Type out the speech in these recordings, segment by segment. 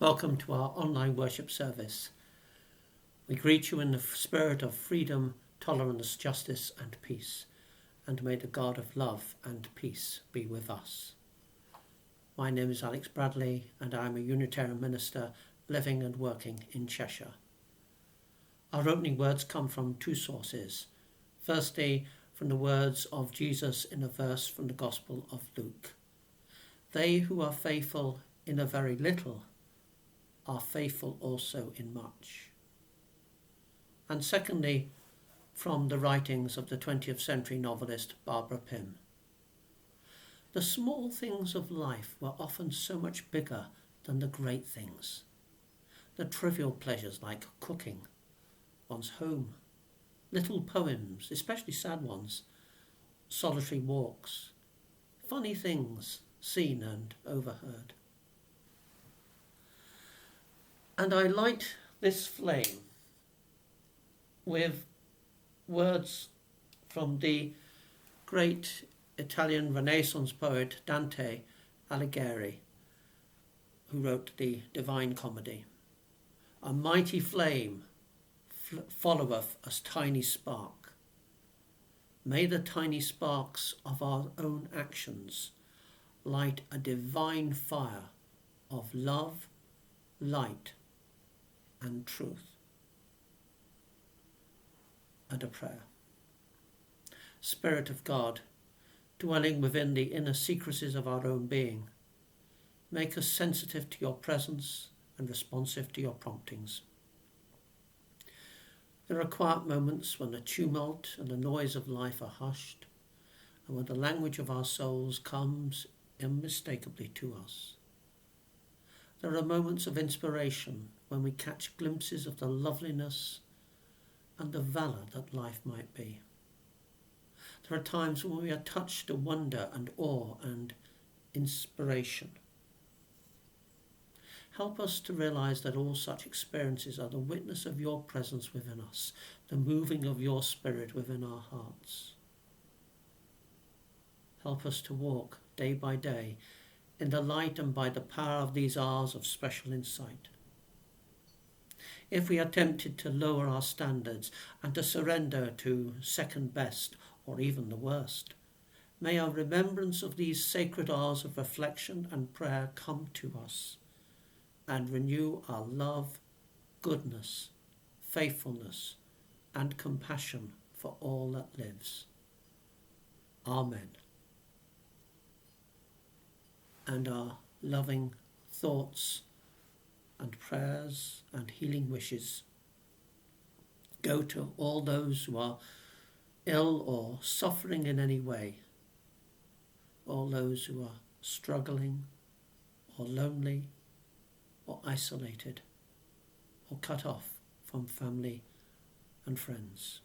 Welcome to our online worship service. We greet you in the spirit of freedom, tolerance, justice and peace, and may the God of love and peace be with us. My name is Alex Bradley and I am a Unitarian minister living and working in Cheshire. Our opening words come from two sources. Firstly, from the words of Jesus in a verse from the Gospel of Luke. They who are faithful in a very little are faithful also in much. And secondly, from the writings of the 20th century novelist Barbara Pym. The small things of life were often so much bigger than the great things. The trivial pleasures like cooking, one's home, little poems, especially sad ones, solitary walks, funny things seen and overheard. And I light this flame with words from the great Italian Renaissance poet Dante Alighieri, who wrote the Divine Comedy. A mighty flame followeth a tiny spark. May the tiny sparks of our own actions light a divine fire of love, light, and truth. And a prayer. Spirit of God, dwelling within the inner secrecies of our own being, make us sensitive to your presence and responsive to your promptings. There are quiet moments when the tumult and the noise of life are hushed, and when the language of our souls comes unmistakably to us. There are moments of inspiration when we catch glimpses of the loveliness and the valour that life might be. There are times when we are touched to wonder and awe and inspiration. Help us to realise that all such experiences are the witness of your presence within us, the moving of your spirit within our hearts. Help us to walk day by day in the light and by the power of these hours of special insight. If we are tempted to lower our standards and to surrender to second best or even the worst, may our remembrance of these sacred hours of reflection and prayer come to us and renew our love, goodness, faithfulness, and compassion for all that lives. Amen. And our loving thoughts and prayers and healing wishes go to all those who are ill or suffering in any way, all those who are struggling or lonely or isolated or cut off from family and friends.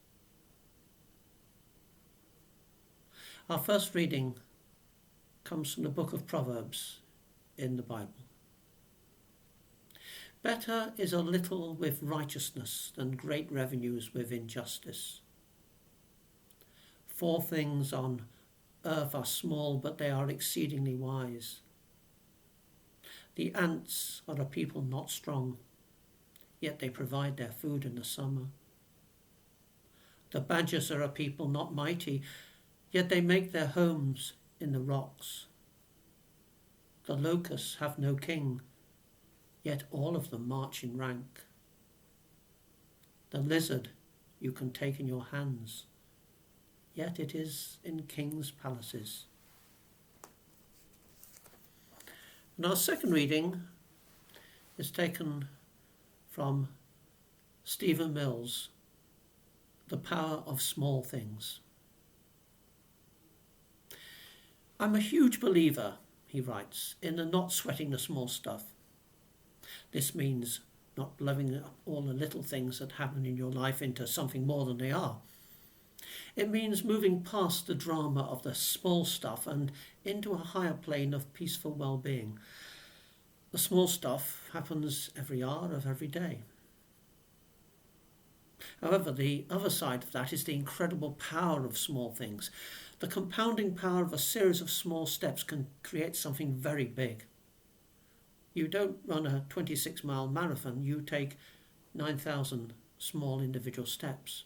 Our first reading comes from the book of Proverbs in the Bible. Better is a little with righteousness than great revenues with injustice. 4 things on earth are small, but they are exceedingly wise. The ants are a people not strong, yet they provide their food in the summer. The badgers are a people not mighty, yet they make their homes in the rocks. The locusts have no king, yet all of them march in rank. The lizard you can take in your hands, yet it is in kings' palaces. And our second reading is taken from Stephen Mills, The Power of Small Things. I'm a huge believer, he writes, in the not sweating the small stuff. This means not blowing up all the little things that happen in your life into something more than they are. It means moving past the drama of the small stuff and into a higher plane of peaceful well-being. The small stuff happens every hour of every day. However, the other side of that is the incredible power of small things. The compounding power of a series of small steps can create something very big. You don't run a 26-mile marathon, you take 9,000 small individual steps.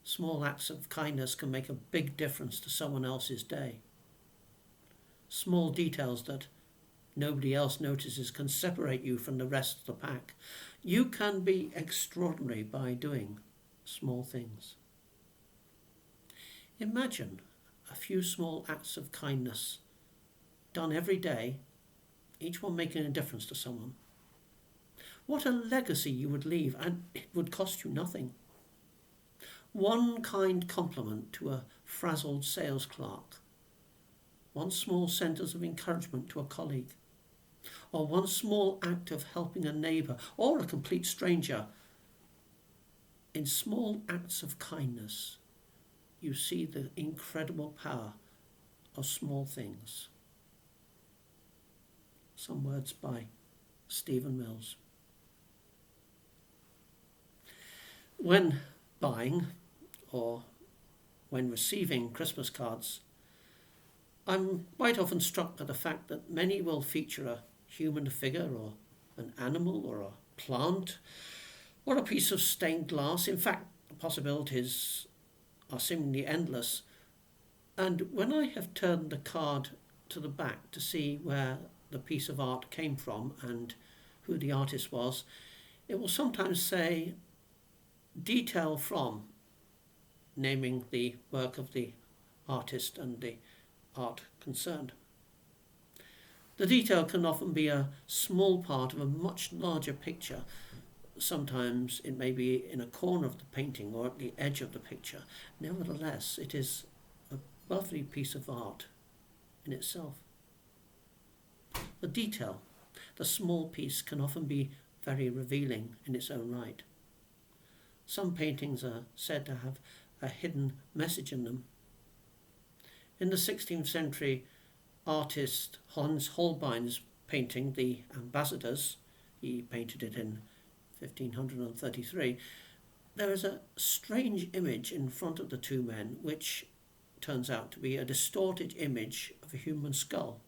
Small acts of kindness can make a big difference to someone else's day. Small details that nobody else notices can separate you from the rest of the pack. You can be extraordinary by doing small things. Imagine a few small acts of kindness done every day, each one making a difference to someone. What a legacy you would leave, and it would cost you nothing. One kind compliment to a frazzled sales clerk, one small sentence of encouragement to a colleague, or one small act of helping a neighbour or a complete stranger. In small acts of kindness, you see the incredible power of small things. Some words by Stephen Mills. When buying or when receiving Christmas cards, I'm quite often struck by the fact that many will feature a human figure or an animal or a plant or a piece of stained glass. In fact, the possibilities are seemingly endless. And when I have turned the card to the back to see where the piece of art came from and who the artist was, it will sometimes say detail from, naming the work of the artist and the art concerned. The detail can often be a small part of a much larger picture. Sometimes it may be in a corner of the painting or at the edge of the picture. Nevertheless, it is a lovely piece of art in itself. The detail, the small piece, can often be very revealing in its own right. Some paintings are said to have a hidden message in them. In the 16th century artist Hans Holbein's painting, The Ambassadors, he painted it in 1533, there is a strange image in front of the two men which turns out to be a distorted image of a human skull.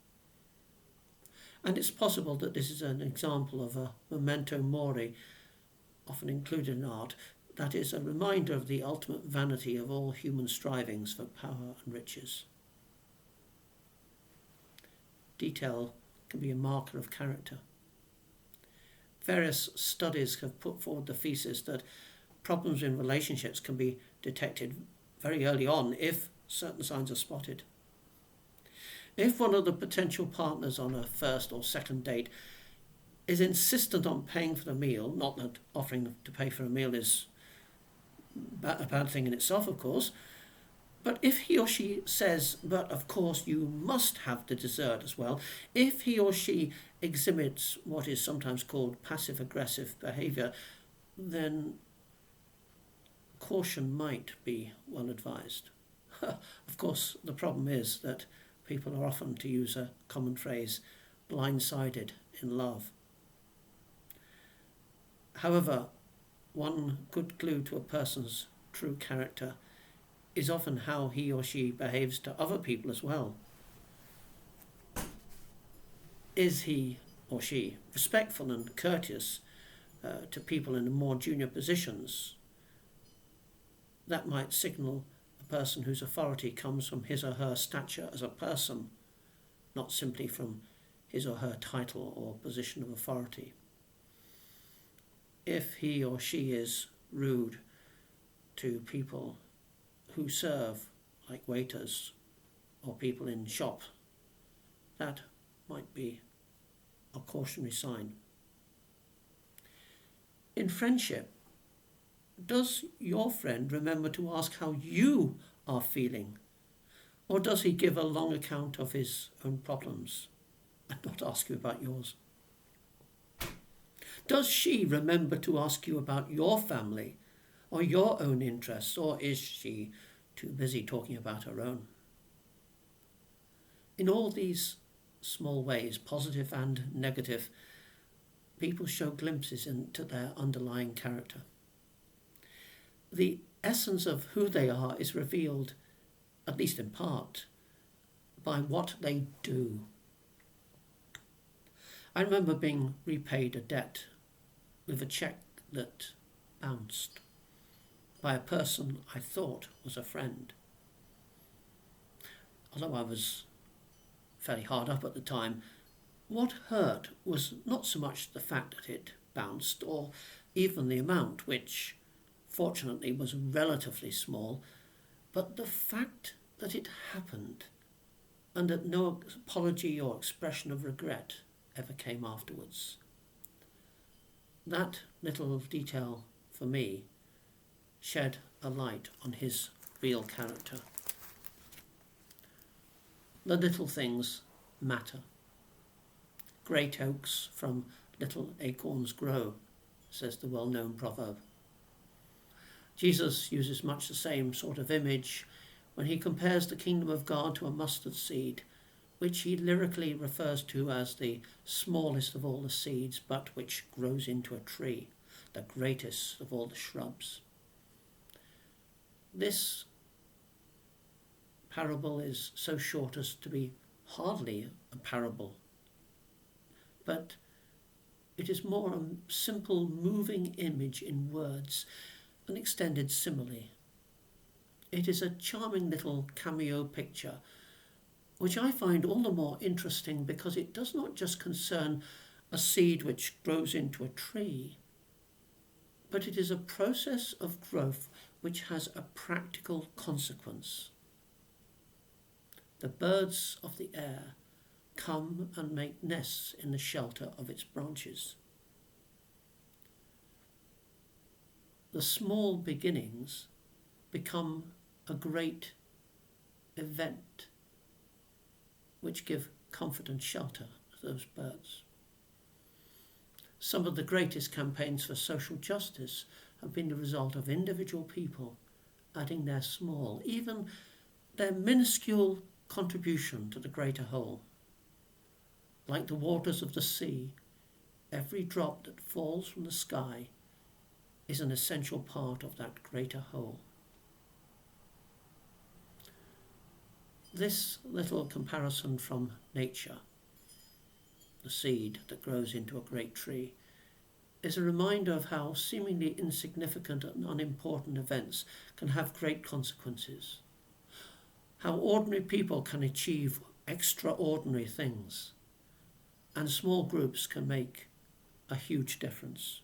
And it's possible that this is an example of a memento mori, often included in art, that is a reminder of the ultimate vanity of all human strivings for power and riches. Detail can be a marker of character. Various studies have put forward the thesis that problems in relationships can be detected very early on if certain signs are spotted. If one of the potential partners on a first or second date is insistent on paying for the meal, not that offering to pay for a meal is a bad thing in itself, of course, but if he or she says, but of course you must have the dessert as well, if he or she exhibits what is sometimes called passive-aggressive behaviour, then caution might be well advised. Of course, the problem is that people are often, to use a common phrase, blindsided in love. However, one good clue to a person's true character is often how he or she behaves to other people as well. Is he or she respectful and courteous to people in more junior positions? That might signal a person whose authority comes from his or her stature as a person, not simply from his or her title or position of authority. If he or she is rude to people who serve, like waiters or people in shops, that might be a cautionary sign. In friendship, does your friend remember to ask how you are feeling? Or does he give a long account of his own problems and not ask you about yours? Does she remember to ask you about your family or your own interests, or is she too busy talking about her own? In all these small ways, positive and negative, people show glimpses into their underlying character. The essence of who they are is revealed, at least in part, by what they do. I remember being repaid a debt with a cheque that bounced by a person I thought was a friend. Although I was fairly hard up at the time, what hurt was not so much the fact that it bounced or even the amount, which fortunately was relatively small, but the fact that it happened and that no apology or expression of regret ever came afterwards. That little detail, for me, shed a light on his real character. The little things matter. Great oaks from little acorns grow, says the well-known proverb. Jesus uses much the same sort of image when he compares the kingdom of God to a mustard seed, which he lyrically refers to as the smallest of all the seeds, but which grows into a tree, the greatest of all the shrubs. This parable is so short as to be hardly a parable, but it is more a simple moving image in words, an extended simile. It is a charming little cameo picture, which I find all the more interesting because it does not just concern a seed which grows into a tree, but it is a process of growth which has a practical consequence. The birds of the air come and make nests in the shelter of its branches. The small beginnings become a great event which give comfort and shelter to those birds. Some of the greatest campaigns for social justice have been the result of individual people adding their small, even their minuscule contribution to the greater whole. Like the waters of the sea, every drop that falls from the sky is an essential part of that greater whole. This little comparison from nature, the seed that grows into a great tree, is a reminder of how seemingly insignificant and unimportant events can have great consequences, how ordinary people can achieve extraordinary things, and small groups can make a huge difference.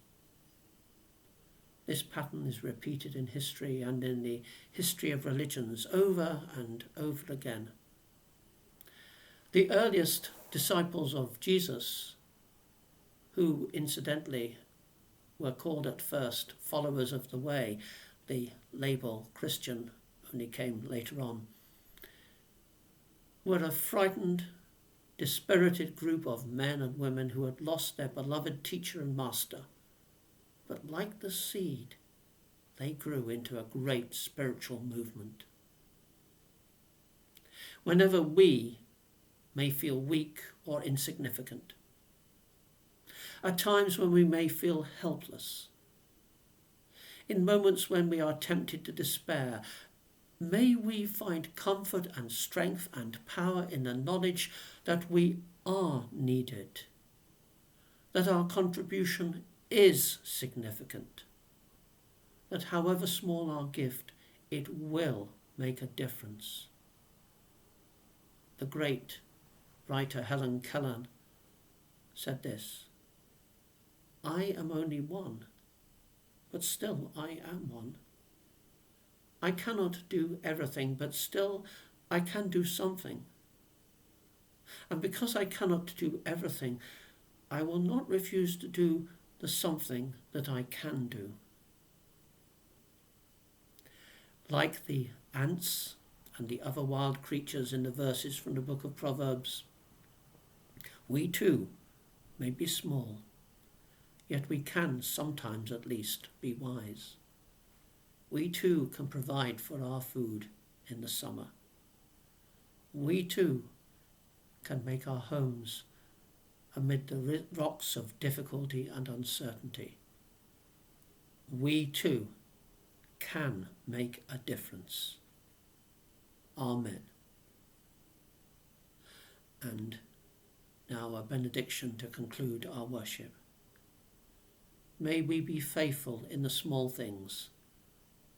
This pattern is repeated in history and in the history of religions over and over again. The earliest disciples of Jesus, who incidentally were called at first followers of the way, the label Christian only came later on, were a frightened, dispirited group of men and women who had lost their beloved teacher and master. But like the seed, they grew into a great spiritual movement. Whenever we may feel weak or insignificant, at times when we may feel helpless, in moments when we are tempted to despair, may we find comfort and strength and power in the knowledge that we are needed, that our contribution is significant, that however small our gift, it will make a difference. The great writer Helen Keller said this: "I am only one, but still I am one. I cannot do everything, but still I can do something. And because I cannot do everything, I will not refuse to do the something that I can do." Like the ants and the other wild creatures in the verses from the book of Proverbs, we too may be small, yet we can sometimes at least be wise. We too can provide for our food in the summer. We too can make our homes amid the rocks of difficulty and uncertainty. We too can make a difference. Amen. And Now a benediction to conclude our worship. May we be faithful in the small things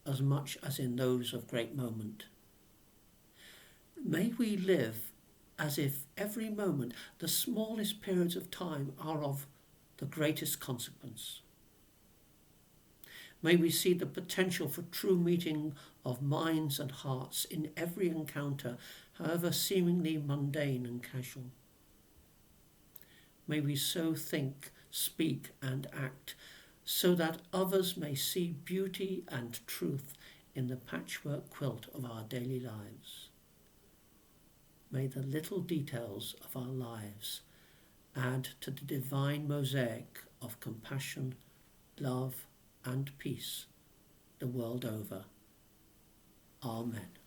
as much as in those of great moment. May we live as if every moment, the smallest periods of time, are of the greatest consequence. May we see the potential for true meeting of minds and hearts in every encounter, however seemingly mundane and casual. May we so think, speak and act, so that others may see beauty and truth in the patchwork quilt of our daily lives. May the little details of our lives add to the divine mosaic of compassion, love and peace the world over. Amen.